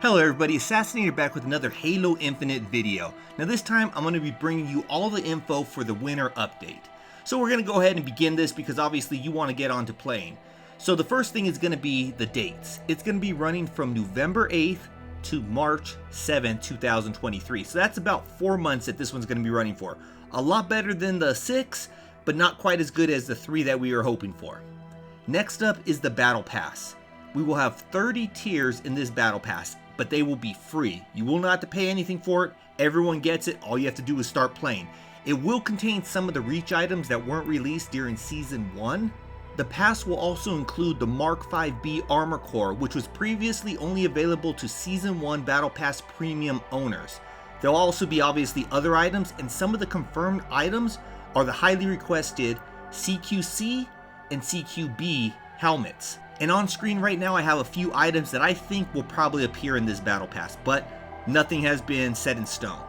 Hello everybody, Assassinator back with another Halo Infinite video. Now this time I'm going to be bringing you all the info for the winter update. So we're going to go ahead and begin this because obviously you want to get on to playing. So the first thing is going to be the dates. It's going to be running from November 8th to March 7th, 2023. So that's about 4 months that this one's going to be running for. A lot better than the 6, but not quite as good as the 3 that we were hoping for. Next up is the Battle Pass. We will have 30 tiers in this Battle Pass, but they will be free. You will not have to pay anything for it. Everyone gets it. All you have to do is start playing. It will contain some of the reach items that weren't released during Season 1. The pass will also include the Mark 5B Armor Core, which was previously only available to Season 1 Battle Pass Premium owners. There will also be obviously other items, and some of the confirmed items are the highly requested CQC and CQB helmets. And on screen right now I have a few items that I think will probably appear in this Battle Pass, but nothing has been set in stone.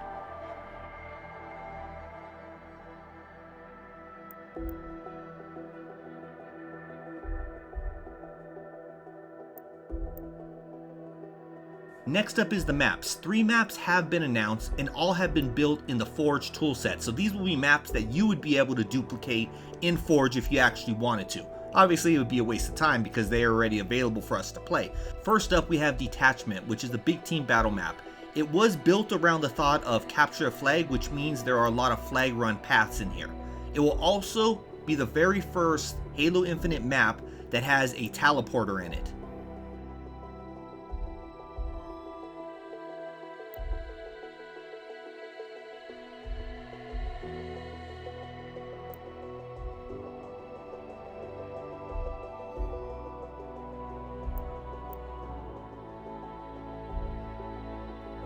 Next up is the maps. 3 maps have been announced and all have been built in the Forge toolset. So these will be maps that you would be able to duplicate in Forge if you actually wanted to. Obviously it would be a waste of time because they are already available for us to play. First up we have Detachment, which is the big team battle map. It was built around the thought of capture a flag, which means there are a lot of flag run paths in here. It will also be the very first Halo Infinite map that has a teleporter in it.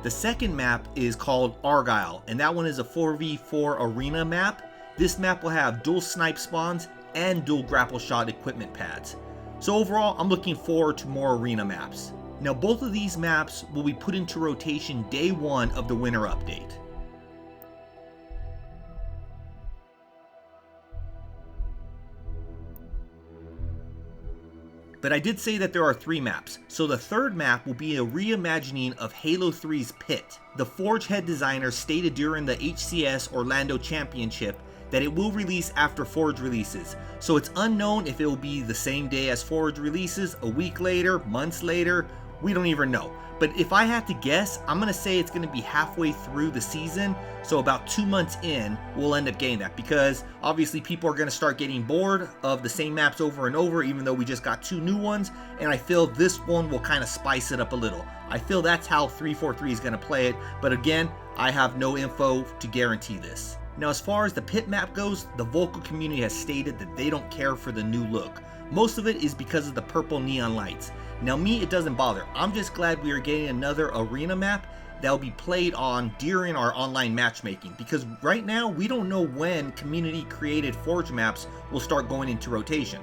The second map is called Argyle, and that one is a 4v4 arena map. This map will have dual snipe spawns and dual grapple shot equipment pads. So overall, I'm looking forward to more arena maps. Now both of these maps will be put into rotation day 1 of the winter update. But I did say that there are 3 maps, so the third map will be a reimagining of Halo 3's Pit. The Forge head designer stated during the HCS Orlando Championship that it will release after Forge releases, so it's unknown if it will be the same day as Forge releases, a week later, months later, we don't even know. But if I had to guess, I'm going to say it's going to be halfway through the season, so about 2 months in, we'll end up getting that, because obviously people are going to start getting bored of the same maps over and over, even though we just got 2 new ones, and I feel this one will kind of spice it up a little. I feel that's how 343 is going to play it, but again, I have no info to guarantee this. Now as far as the Pit map goes, the Vocal community has stated that they don't care for the new look. Most of it is because of the purple neon lights. Now me, it doesn't bother. I'm just glad we are getting another arena map that will be played on during our online matchmaking, because right now we don't know when community created Forge maps will start going into rotation.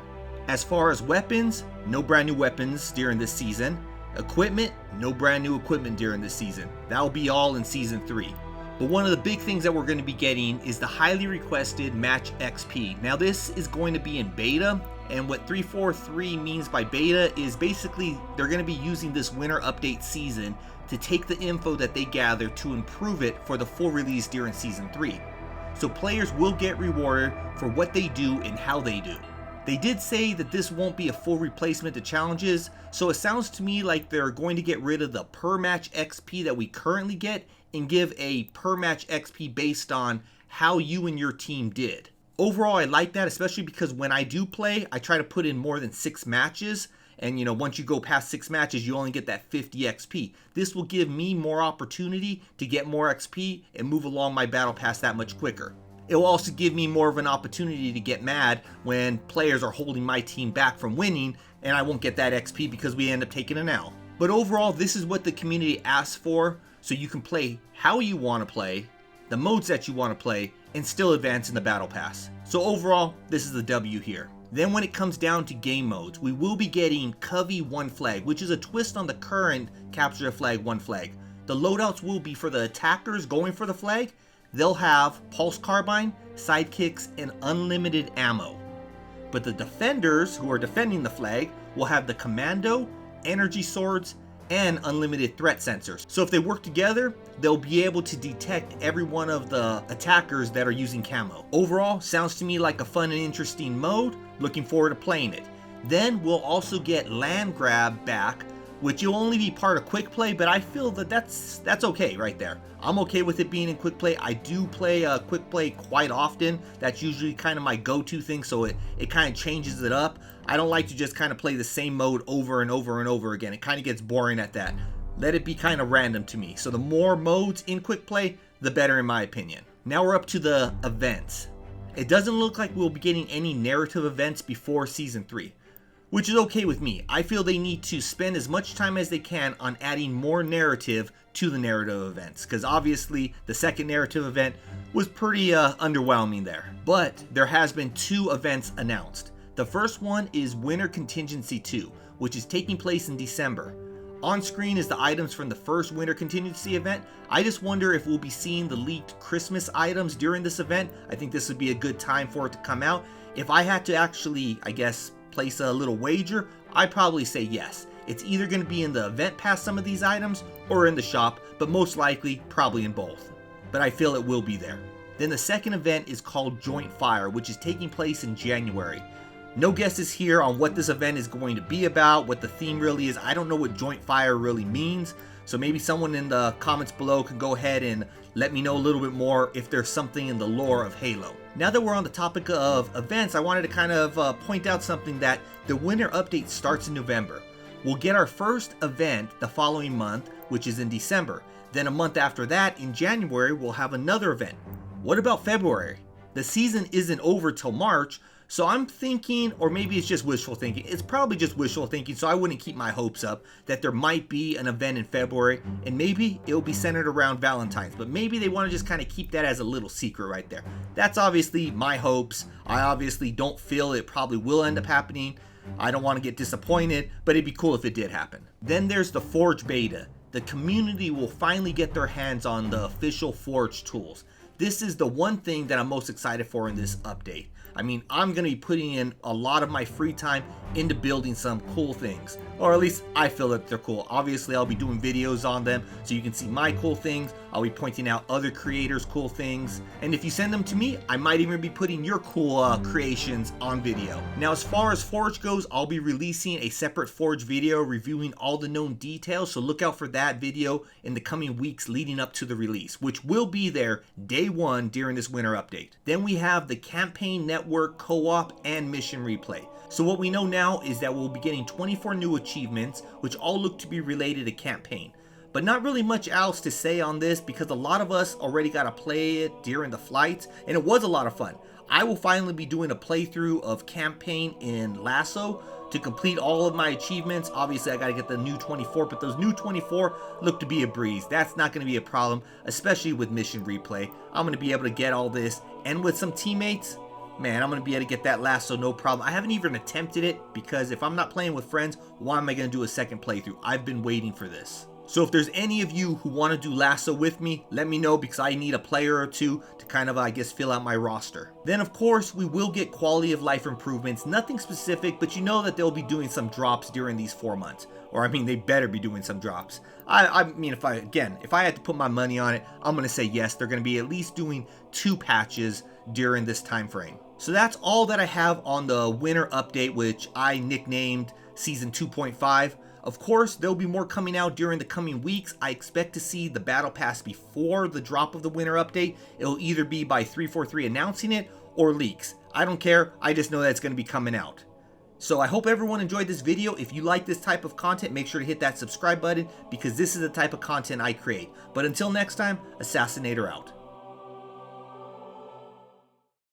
As far as weapons, no brand new weapons during this season. Equipment, no brand new equipment during this season. That will be all in Season 3. But one of the big things that we're going to be getting is the highly requested Match XP. Now this is going to be in beta, and what 343 means by beta is basically they're going to be using this winter update season to take the info that they gather to improve it for the full release during Season 3. So players will get rewarded for what they do and how they do. They did say that this won't be a full replacement to challenges, so it sounds to me like they're going to get rid of the per match XP that we currently get and give a per match XP based on how you and your team did. Overall, I like that, especially because when I do play, I try to put in more than 6 matches. And once you go past 6 matches, you only get that 50 XP. This will give me more opportunity to get more XP and move along my battle pass that much quicker. It will also give me more of an opportunity to get mad when players are holding my team back from winning, and I won't get that XP because we end up taking an L. But overall, this is what the community asks for, so you can play how you want to play, the modes that you want to play, and still advance in the Battle Pass. So overall, this is the W here. Then when it comes down to game modes, we will be getting Covey 1 Flag, which is a twist on the current Capture a Flag 1 Flag. The loadouts will be for the attackers going for the flag. They'll have Pulse Carbine, Sidekicks, and unlimited ammo. But the defenders who are defending the flag will have the Commando, Energy Swords, and unlimited threat sensors. So if they work together, they'll be able to detect every one of the attackers that are using camo. Overall, sounds to me like a fun and interesting mode. Looking forward to playing it. Then we'll also get land grab back, which will only be part of quick play, but I feel that that's okay right there. I'm okay with it being in quick play. I do play quick play quite often. That's usually kind of my go-to thing, so it kind of changes it up. I don't like to just kind of play the same mode over and over and over again. It kind of gets boring at that. Let it be kind of random to me. So the more modes in quick play, the better in my opinion. Now we're up to the events. It doesn't look like we'll be getting any narrative events before Season 3. Which is okay with me. I feel they need to spend as much time as they can on adding more narrative to the narrative events, because obviously the second narrative event was pretty underwhelming there. But there has been 2 events announced. The first one is Winter Contingency 2, which is taking place in December. On screen is the items from the first Winter Contingency event. I just wonder if we'll be seeing the leaked Christmas items during this event. I think this would be a good time for it to come out. If I had to actually, I guess, place a little wager, I'd probably say yes. It's either going to be in the event pass, some of these items, or in the shop, but most likely probably in both. But I feel it will be there. Then the second event is called Joint Fire, which is taking place in January. No guesses here on what this event is going to be about, what the theme really is. I don't know what Joint Fire really means, so maybe someone in the comments below can go ahead and let me know a little bit more if there's something in the lore of Halo. Now that we're on the topic of events, I wanted to kind of point out something, that the winter update starts in November. We'll get our first event the following month, which is in December. Then a month after that, in January, we'll have another event. What about February? The season isn't over till March, so I'm thinking, or maybe it's just wishful thinking. It's probably just wishful thinking, so I wouldn't keep my hopes up that there might be an event in February, and maybe it'll be centered around Valentine's, but maybe they want to just kind of keep that as a little secret right there. That's obviously my hopes. I obviously don't feel it probably will end up happening. I don't want to get disappointed, but it'd be cool if it did happen. Then there's the Forge beta. The community will finally get their hands on the official Forge tools. This is the one thing that I'm most excited for in this update. I mean, I'm going to be putting in a lot of my free time into building some cool things. Or at least I feel that they're cool. Obviously, I'll be doing videos on them so you can see my cool things. I'll be pointing out other creators' cool things. And if you send them to me, I might even be putting your cool creations on video. Now, as far as Forge goes, I'll be releasing a separate Forge video reviewing all the known details. So look out for that video in the coming weeks leading up to the release, which will be there day 1 during this winter update. Then we have the Campaign Network co-op and mission replay. So what we know now is that we'll be getting 24 new achievements, which all look to be related to campaign. But not really much else to say on this, because a lot of us already got to play it during the flights, and it was a lot of fun. I will finally be doing a playthrough of campaign in Lasso to complete all of my achievements. Obviously, I got to get the new 24, but those new 24 look to be a breeze. That's not going to be a problem, especially with mission replay. I'm going to be able to get all this, and with some teammates, man, I'm going to be able to get that Lasso no problem. I haven't even attempted it, because if I'm not playing with friends, why am I going to do a second playthrough? I've been waiting for this. So if there's any of you who want to do Lasso with me, let me know, because I need a player or two to kind of, I guess, fill out my roster. Then, of course, we will get quality of life improvements. Nothing specific, but you know that they'll be doing some drops during these 4 months. Or, I mean, they better be doing some drops. I mean, if I had to put my money on it, I'm going to say yes. They're going to be at least doing 2 patches during this time frame. So that's all that I have on the winter update, which I nicknamed Season 2.5. Of course, there'll be more coming out during the coming weeks. I expect to see the Battle Pass before the drop of the winter update. It'll either be by 343 announcing it or leaks. I don't care. I just know that it's going to be coming out. So I hope everyone enjoyed this video. If you like this type of content, make sure to hit that subscribe button, because this is the type of content I create. But until next time, Assassinator out.